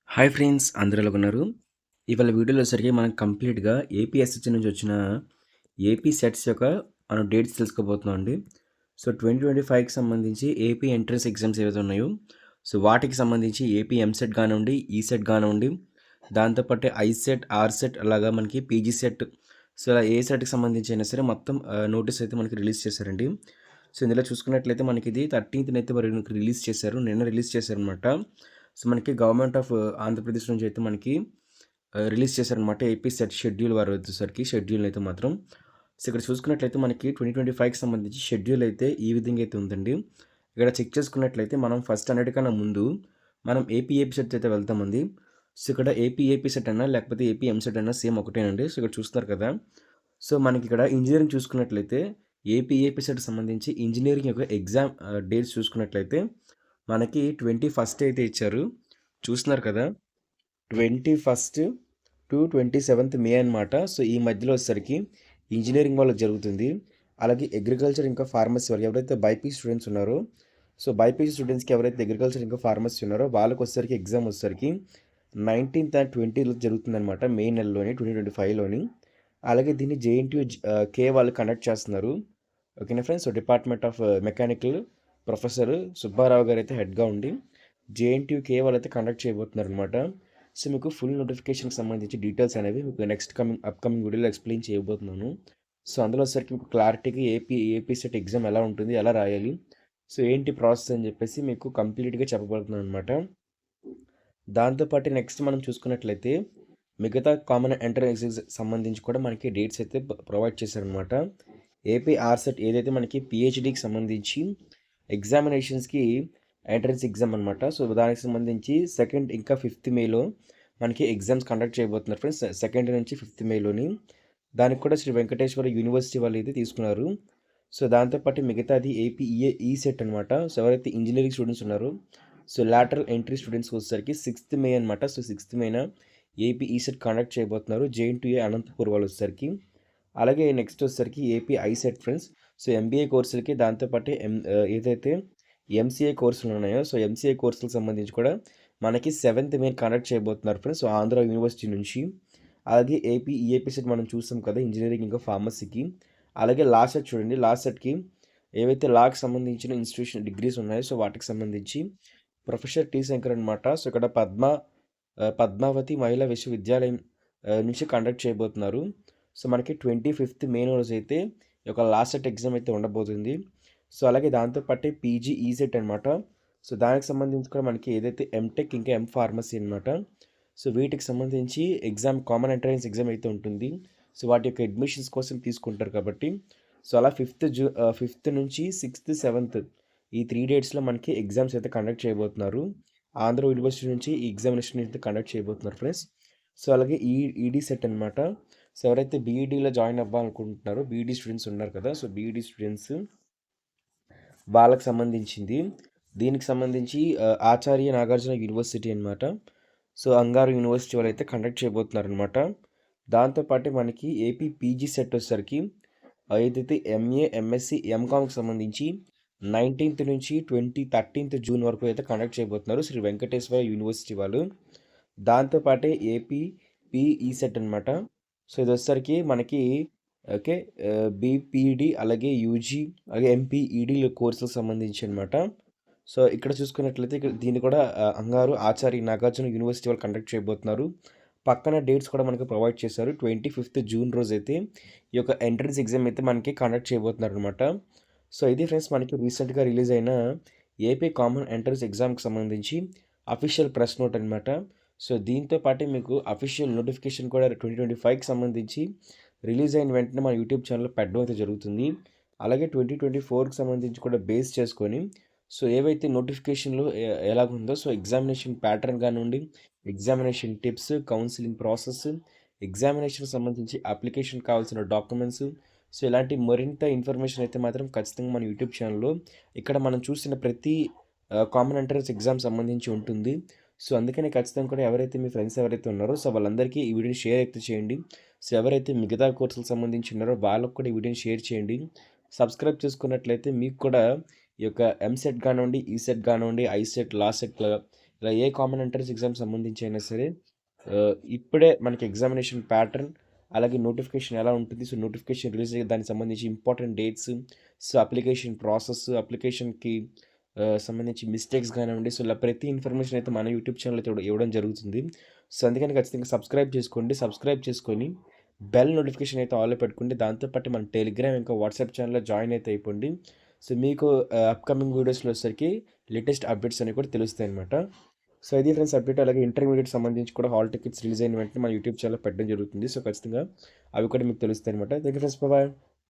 Hi friends అందరూ ఎలాగున్నారు? ఇవాళ వీడియోలో వచ్చేసరికి మనం కంప్లీట్‌గా ఏపీఎస్‌హెచ్ నుంచి వచ్చిన ఏపీ సెట్స్ యొక్క మనం డేట్స్ తెలుసుకోబోతున్నాం అండి. సో, 2025కి సంబంధించి ఏపీ ఎంట్రన్స్ ఎగ్జామ్స్ ఏవైతే ఉన్నాయో, సో, వాటికి సంబంధించి ఏపీ ఎంసెట్ కానివ్వండి, ఈసెట్ కానివ్వండి, దాంతో పాటు ఐసెట్, ఆర్‌సెట్ అలాగా మనకి పీజీ సెట్, సో, ఇలా ఏ సెట్‌కి సంబంధించి అయినా సరే మొత్తం నోటీస్ అయితే మనకి రిలీజ్ చేశారండి. సో, ఇందులో చూసుకున్నట్లయితే మనకి ఇది 13థ్ అయితే మరి రిలీజ్ చేశారు. నిన్న రిలీజ్ చేశారనమాట. సో, మనకి గవర్నమెంట్ ఆఫ్ ఆంధ్రప్రదేశ్ నుంచి అయితే మనకి రిలీజ్ చేశారనమాట. ఏపీ సెట్ షెడ్యూల్ వారు వచ్చేసరికి షెడ్యూల్ అయితే మాత్రం. సో, ఇక్కడ చూసుకున్నట్లయితే మనకి 2025కి సంబంధించి షెడ్యూల్ అయితే ఈ విధంగా అయితే ఉందండి. ఇక్కడ చెక్ చేసుకున్నట్లయితే మనం ఫస్ట్ అన్నిటికన్నా ముందు మనం ఏపీ సెట్ అయితే వెళ్తామండి. సో, ఇక్కడ ఏపీ సెట్ అన్నా లేకపోతే ఏపీ ఎంసెట్ అన్నా సేమ్ ఒకటేనండి. సో, ఇక్కడ చూస్తున్నారు కదా! సో, మనకి ఇక్కడ ఇంజినీరింగ్ చూసుకున్నట్లయితే ఏపీ సెట్‌కి సంబంధించి ఇంజినీరింగ్ యొక్క ఎగ్జామ్ డేట్స్ చూసుకున్నట్లయితే మనకి 21 అయితే ఇచ్చారు. చూస్తున్నారు కదా! 21 టు 27 మే అనమాట. సో, ఈ మధ్యలో వచ్చేసరికి ఇంజినీరింగ్ వాళ్ళకి జరుగుతుంది. అలాగే అగ్రికల్చర్ ఇంకా ఫార్మసీ వాళ్ళు ఎవరైతే బైపీసీ స్టూడెంట్స్ ఉన్నారో, సో, బైపీసీ స్టూడెంట్స్‌కి ఎవరైతే అగ్రికల్చర్ ఇంకా ఫార్మసీ ఉన్నారో వాళ్ళకి వచ్చేసరికి ఎగ్జామ్ వచ్చేసరికి 19థ్ అండ్ 20లో జరుగుతుందనమాట. మే నెలలోని 2025లోని. అలాగే దీన్ని జేఎన్‌టీయూ కే వాళ్ళు కండక్ట్ చేస్తున్నారు. ఓకేనా friends. So, department of mechanical professor Subbarao గారైతే హెడ్‌గా ఉండి జేఎన్‌టీయూ కే వాళ్ళైతే కండక్ట్ చేయబోతున్నారనమాట. సో, మీకు ఫుల్ నోటిఫికేషన్‌కి సంబంధించి డీటెయిల్స్ అనేవి మీకు నెక్స్ట్ అప్‌కమింగ్ వీడియోలో ఎక్స్‌ప్లెయిన్ చేయబోతున్నాను. సో, అందులో వచ్చేసరికి మీకు క్లారిటీగా ఏపీ సెట్ ఎగ్జామ్ ఎలా ఉంటుంది? ఎలా రాయాలి? సో, ఏంటి ప్రాసెస్ అని చెప్పేసి మీకు కంప్లీట్‌గా చెప్పబోతున్నాను అనమాట. దాంతో పాటు నెక్స్ట్ మనం చూసుకున్నట్లయితే మిగతా కామన్ ఎంట్రన్స్ సంబంధించి కూడా మనకి డేట్స్ అయితే ప్రొవైడ్ చేశారనమాట. ఏపీ ఆర్‌సెట్ ఏదైతే మనకి పీహెచ్‌డీకి సంబంధించి ఎగ్జామినేషన్స్‌కి ఎంట్రన్స్ ఎగ్జామ్ అనమాట. సో, దానికి సంబంధించి 2nd ఇంకా 5th మేలో మనకి ఎగ్జామ్స్ కండక్ట్ చేయబోతున్నారు ఫ్రెండ్స్. 2nd నుంచి 5th మేలోని. దానికి కూడా శ్రీ వెంకటేశ్వర యూనివర్సిటీ వాళ్ళు అయితే తీసుకున్నారు. సో, దాంతో పాటు మిగతాది ఏపీ ఈసెట్ అనమాట. సో, ఎవరైతే ఇంజినీరింగ్ స్టూడెంట్స్ ఉన్నారో, సో, లాటరల్ ఎంట్రీ స్టూడెంట్స్‌కి వచ్చేసరికి 6th మే అనమాట. సో, 6th మేన ఏపీ ఈసెట్ కండక్ట్ చేయబోతున్నారు. జేఎన్‌టీయూ అనంతపూర్ వాళ్ళు వచ్చేసరికి. అలాగే నెక్స్ట్ వచ్చేసరికి AP ICET friends. So, MBA కోర్సులకి దాంతో పాటు ఏదైతే ఎంసీఏ కోర్సులు ఉన్నాయో, సో, ఎంసీఏ కోర్సులకు సంబంధించి కూడా మనకి 7th మే కండక్ట్ చేయబోతున్నారు ఫ్రెండ్స్. సో, ఆంధ్ర యూనివర్సిటీ నుంచి. అలాగే ఈఏపీ సెట్ మనం చూసాం కదా! ఇంజినీరింగ్ ఇంకా ఫార్మసీకి. అలాగే లా సెట్ చూడండి. లా సెట్‌కి ఏవైతే లాకి సంబంధించిన ఇన్‌స్టిట్యూషన్ డిగ్రీస్ ఉన్నాయో, సో, వాటికి సంబంధించి ప్రొఫెసర్ టి. శంకర్ అనమాట. సో, ఇక్కడ పద్మావతి మహిళా విశ్వవిద్యాలయం నుంచి కండక్ట్ చేయబోతున్నారు. సో, మనకి 25th మే రోజైతే ఈ యొక్క లా సెట్ ఎగ్జామ్ అయితే ఉండబోతుంది. సో, అలాగే దాంతో పాటే పీజీ ఈసెట్ అనమాట. సో, దానికి సంబంధించి కూడా మనకి ఏదైతే ఎంటెక్ ఇంకా ఫార్మసీ అనమాట. సో, వీటికి సంబంధించి ఎగ్జామ్ కామన్ ఎంట్రన్స్ ఎగ్జామ్ అయితే ఉంటుంది. సో, వాటి యొక్క అడ్మిషన్స్ కోసం తీసుకుంటారు కాబట్టి, సో, అలా 5th నుంచి 6th, 7th ఈ 3 డేట్స్‌లో మనకి ఎగ్జామ్స్ అయితే కండక్ట్ చేయబోతున్నారు. ఆంధ్ర యూనివర్సిటీ నుంచి ఈ ఎగ్జామినేషన్ అయితే కండక్ట్ చేయబోతున్నారు ఫ్రెండ్స్. సో, అలాగే ఈడీ సెట్ అనమాట. సో, ఎవరైతే బీఈడీలో జాయిన్ అవ్వాలనుకుంటున్నారో బీఈడీ స్టూడెంట్స్ ఉన్నారు కదా! సో, బీఈడీ స్టూడెంట్స్ వాళ్ళకి సంబంధించింది. దీనికి సంబంధించి ఆచార్య నాగార్జున యూనివర్సిటీ అనమాట. సో, అంగారు యూనివర్సిటీ వాళ్ళైతే కండక్ట్ చేయబోతున్నారనమాట. దాంతో పాటు మనకి ఏపీ పీజీ సెట్ వచ్చేసరికి ఏదైతే ఎంఏ, ఎంఎస్సీ, ఎంకామ్‌కి సంబంధించి 19th నుంచి 13th జూన్ వరకు అయితే కండక్ట్ చేయబోతున్నారు శ్రీ వెంకటేశ్వర యూనివర్సిటీ వాళ్ళు. దాంతో పాటే ఏపీ పీఈ సెట్ అనమాట. సో, ఇదొచ్చేసరికి మనకి ఓకే. బీపీడీ అలాగే యూజీ అలాగే ఎంపీఈడీ కోర్సులకు సంబంధించి అనమాట. సో, ఇక్కడ చూసుకున్నట్లయితే దీన్ని కూడా అంగారు ఆచార్య నాగార్జున యూనివర్సిటీ వాళ్ళు కండక్ట్ చేయబోతున్నారు. పక్కన డేట్స్ కూడా మనకు ప్రొవైడ్ చేశారు. 25th జూన్ రోజైతే ఈ యొక్క ఎంట్రన్స్ ఎగ్జామ్ అయితే మనకి కండక్ట్ చేయబోతున్నారనమాట. సో, ఇది ఫ్రెండ్స్ మనకి రీసెంట్‌గా రిలీజ్ అయిన ఏపీ కామన్ ఎంట్రన్స్ ఎగ్జామ్‌కి సంబంధించి అఫీషియల్ ప్రెస్ నోట్ అనమాట. సో, దీంతో పాటే మీకు అఫీషియల్ నోటిఫికేషన్ కూడా 2025కి సంబంధించి రిలీజ్ అయిన వెంటనే మన యూట్యూబ్ ఛానల్‌లో పెట్టడం అయితే జరుగుతుంది. అలాగే 2024కి సంబంధించి కూడా బేస్ చేసుకొని సో, ఏవైతే నోటిఫికేషన్‌లో ఎలాగుందో సో, ఎగ్జామినేషన్ ప్యాటర్న్ కానివ్వండి, ఎగ్జామినేషన్ టిప్స్, కౌన్సెలింగ్ ప్రాసెస్, ఎగ్జామినేషన్‌కి సంబంధించి అప్లికేషన్ కావాల్సిన డాక్యుమెంట్స్, సో, ఇలాంటి మరింత ఇన్ఫర్మేషన్ అయితే మాత్రం ఖచ్చితంగా మన యూట్యూబ్ ఛానల్‌లో ఇక్కడ మనం చూసిన ప్రతి కామన్ ఎంట్రన్స్ ఎగ్జామ్ సంబంధించి ఉంటుంది. సో, అందుకనే ఖచ్చితంగా కూడా ఎవరైతే మీ ఫ్రెండ్స్ ఎవరైతే ఉన్నారో సో, వాళ్ళందరికీ ఈ వీడియోని షేర్ అయితే చేయండి. సో, ఎవరైతే మిగతా కోర్సులకు సంబంధించి ఉన్నారో వాళ్ళకి కూడా ఈ వీడియోని షేర్ చేయండి. సబ్స్క్రైబ్ చేసుకున్నట్లయితే మీకు కూడా ఈ యొక్క ఎంసెట్ కానివ్వండి, ఈసెట్ కానివ్వండి, ఐసెట్, లాసెట్ ఇలా ఏ కామన్ ఎంట్రన్స్ ఎగ్జామ్ సంబంధించి అయినా సరే ఇప్పుడే మనకి ఎగ్జామినేషన్ ప్యాటర్న్ అలాగే నోటిఫికేషన్ ఎలా ఉంటుంది, సో నోటిఫికేషన్ రిలీజ్ అయ్యే దానికి సంబంధించి important dates, so application process, అప్లికేషన్కి సంబంధించి మిస్టేక్స్ కానివ్వండి, సో ఇలా ప్రతి ఇన్ఫర్మేషన్ అయితే మన యూట్యూబ్ ఛానల్ అయితే ఇవ్వడం జరుగుతుంది. సో అందుకని ఖచ్చితంగా సబ్స్క్రైబ్ చేసుకోండి. సబ్స్క్రైబ్ చేసుకొని బెల్ నోటిఫికేషన్ అయితే ఆన్లో పెట్టుకోండి. దాంతోపాటు మన టెలిగ్రామ్ ఇంకా వాట్సాప్ ఛానల్లో జాయిన్ అయితే అయిపోండి. సో మీకు అప్కమింగ్ వీడియోస్లో వచ్చేసరికి లేటెస్ట్ అప్డేట్స్ అనేవి కూడా తెలుస్తాయి అనమాట. సో ఇది ఫ్రెండ్స్ అప్డేట్. అలాగే ఇంటర్మీడియట్ సంబంధించి కూడా హాల్ టికెట్స్ రిలీజ్ అయిన వెంటనే మన యూట్యూబ్ ఛానల్ పెట్టడం జరుగుతుంది. సో ఖచ్చితంగా అవి కూడా మీకు తెలుస్తాయి అనమాట. Thank you friends, bye.